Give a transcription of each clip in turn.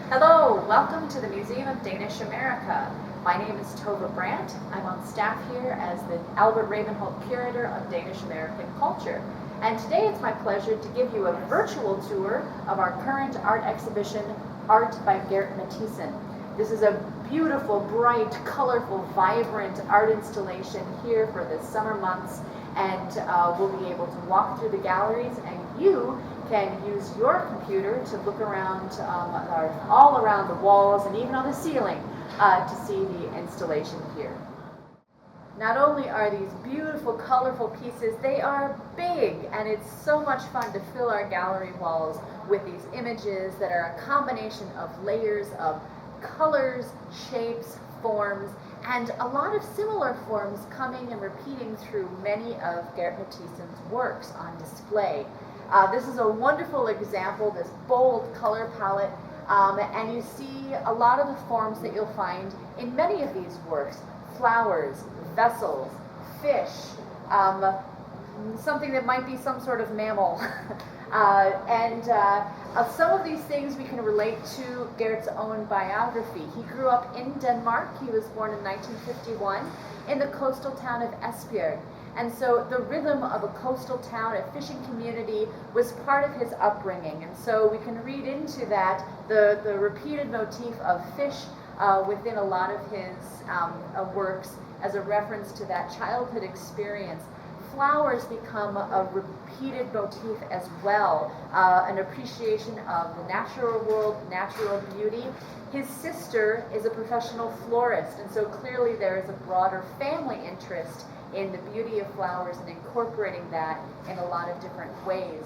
Hello, welcome to the Museum of Danish America. My name is Tova Brandt. I'm on staff here as the Albert Ravenholt Curator of Danish American Culture. And today it's my pleasure to give you a virtual tour of our current art exhibition, Art by Gert Mathiesen. This is a beautiful, bright, colorful, vibrant art installation here for the summer months, and we'll be able to walk through the galleries, and you can use your computer to look around all around the walls and even on the ceiling to see the installation here. Not only are these beautiful, colorful pieces, they are big, and it's so much fun to fill our gallery walls with these images that are a combination of layers of colors, shapes, forms, and a lot of similar forms coming and repeating through many of Gert Mathiesen's works on display. This is a wonderful example, this bold color palette, and you see a lot of the forms that you'll find in many of these works. Flowers, vessels, fish, something that might be some sort of mammal. Some of these things we can relate to Gert's own biography. He grew up in Denmark. He was born in 1951 in the coastal town of Esbjerg. And so the rhythm of a coastal town, a fishing community, was part of his upbringing. And so we can read into that the repeated motif of fish within a lot of his works as a reference to that childhood experience. Flowers become a repeated motif as well, an appreciation of the natural world, natural beauty. His sister is a professional florist, and so clearly there is a broader family interest in the beauty of flowers and incorporating that in a lot of different ways.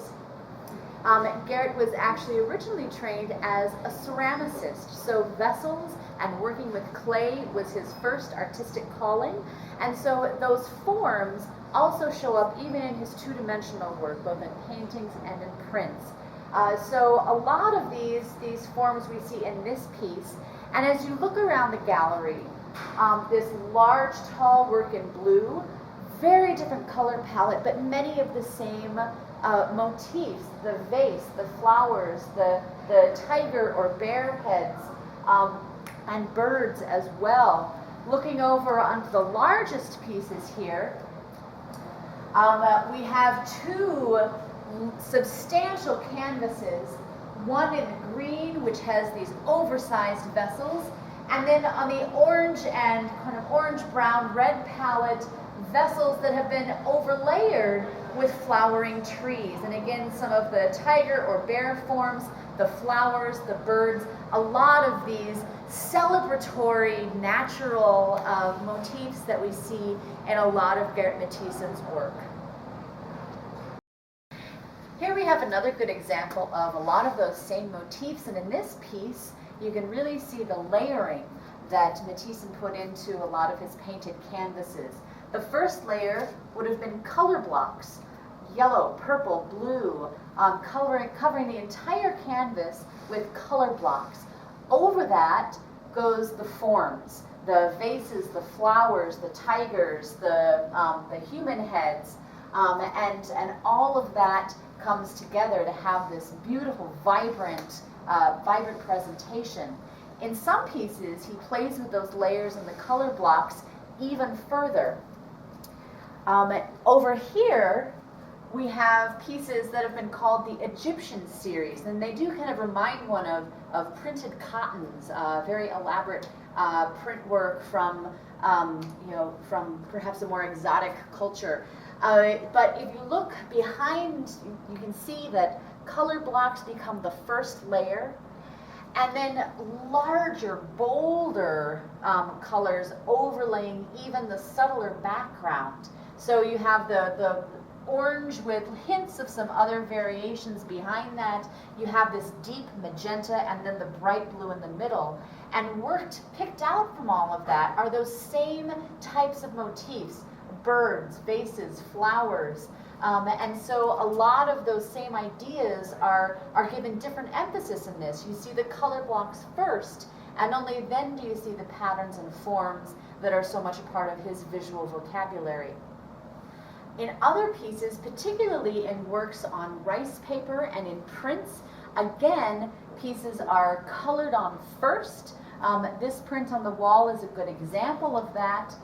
Gert was actually originally trained as a ceramicist, so vessels and working with clay was his first artistic calling, and so those forms also show up even in his two-dimensional work, both in paintings and in prints. So a lot of these forms we see in this piece, and as you look around the gallery, this large, tall work in blue, very different color palette, but many of the same motifs, the vase, the flowers, the tiger or bear heads, and birds as well. Looking over onto the largest pieces here, we have two substantial canvases, one in green, which has these oversized vessels, and then on the orange and kind of orange, brown, red palette, vessels that have been overlayered with flowering trees. And again, some of the tiger or bear forms, the flowers, the birds, a lot of these celebratory, natural motifs that we see in a lot of Gert Mathiesen's work. Here we have another good example of a lot of those same motifs, and in this piece you can really see the layering that Mathiesen put into a lot of his painted canvases. The first layer would have been color blocks, yellow, purple, blue, covering the entire canvas with color blocks. Over that goes the forms, the vases, the flowers, the tigers, the human heads, and all of that comes together to have this beautiful, vibrant presentation. In some pieces, he plays with those layers and the color blocks even further. Over here, we have pieces that have been called the Egyptian series, and they do kind of remind one of printed cottons, very elaborate print work from perhaps a more exotic culture. But if you look behind, you can see that color blocks become the first layer, and then larger, bolder colors overlaying even the subtler background. So you have the orange with hints of some other variations behind that. You have this deep magenta and then the bright blue in the middle. And picked out from all of that are those same types of motifs, birds, vases, flowers. And so a lot of those same ideas are given different emphasis in this. You see the color blocks first, and only then do you see the patterns and forms that are so much a part of his visual vocabulary. In other pieces, particularly in works on rice paper and in prints, again, pieces are colored on first. This print on the wall is a good example of that.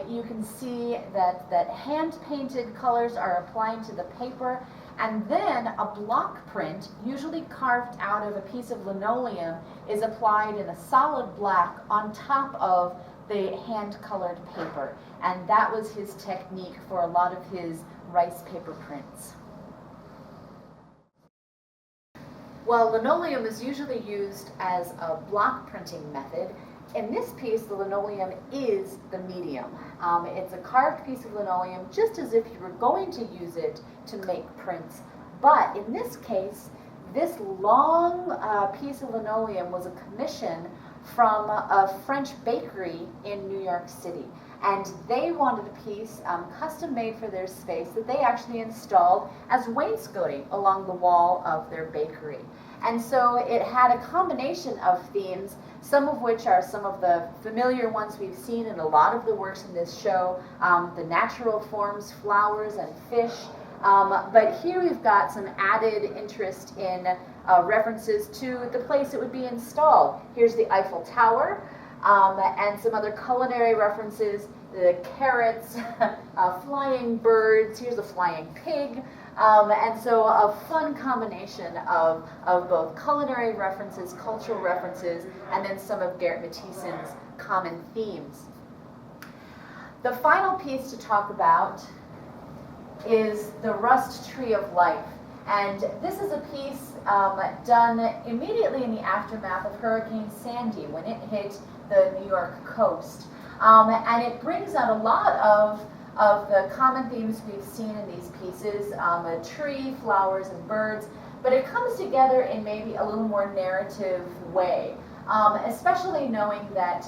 You can see that hand-painted colors are applied to the paper, and then a block print, usually carved out of a piece of linoleum, is applied in a solid black on top of the hand-colored paper. And that was his technique for a lot of his rice paper prints. While linoleum is usually used as a block printing method, in this piece the linoleum is the medium. It's a carved piece of linoleum, just as if you were going to use it to make prints. But in this case, this long piece of linoleum was a commission from a French bakery in New York City. And they wanted a piece custom made for their space that they actually installed as wainscoting along the wall of their bakery. And so it had a combination of themes, some of which are some of the familiar ones we've seen in a lot of the works in this show, the natural forms, flowers, and fish. But here we've got some added interest in references to the place it would be installed. Here's the Eiffel Tower, and some other culinary references, the carrots, flying birds, here's a flying pig, and so a fun combination of both culinary references, cultural references, and then some of Gert Mathiesen's common themes. The final piece to talk about is the Rust Tree of Life. And this is a piece done immediately in the aftermath of Hurricane Sandy when it hit the New York coast. And it brings out a lot of the common themes we've seen in these pieces, a tree, flowers, and birds, but it comes together in maybe a little more narrative way, especially knowing that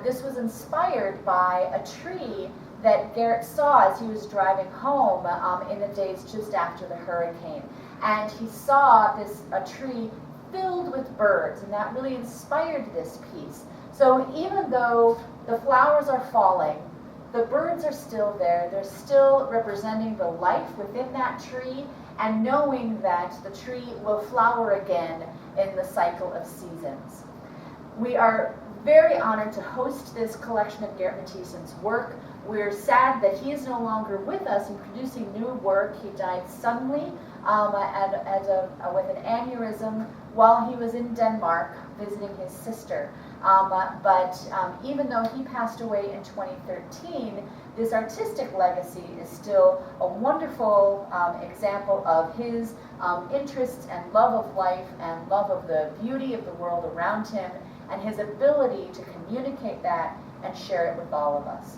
this was inspired by a tree that Gert saw as he was driving home in the days just after the hurricane. And he saw a tree filled with birds, and that really inspired this piece. So even though the flowers are falling, the birds are still there. They're still representing the life within that tree, and knowing that the tree will flower again in the cycle of seasons. We are very honored to host this collection of Gert Mathiesen's work. We're sad that he is no longer with us in producing new work. He died suddenly with an aneurysm while he was in Denmark visiting his sister. But even though he passed away in 2013, this artistic legacy is still a wonderful example of his interests and love of life and love of the beauty of the world around him, and his ability to communicate that and share it with all of us.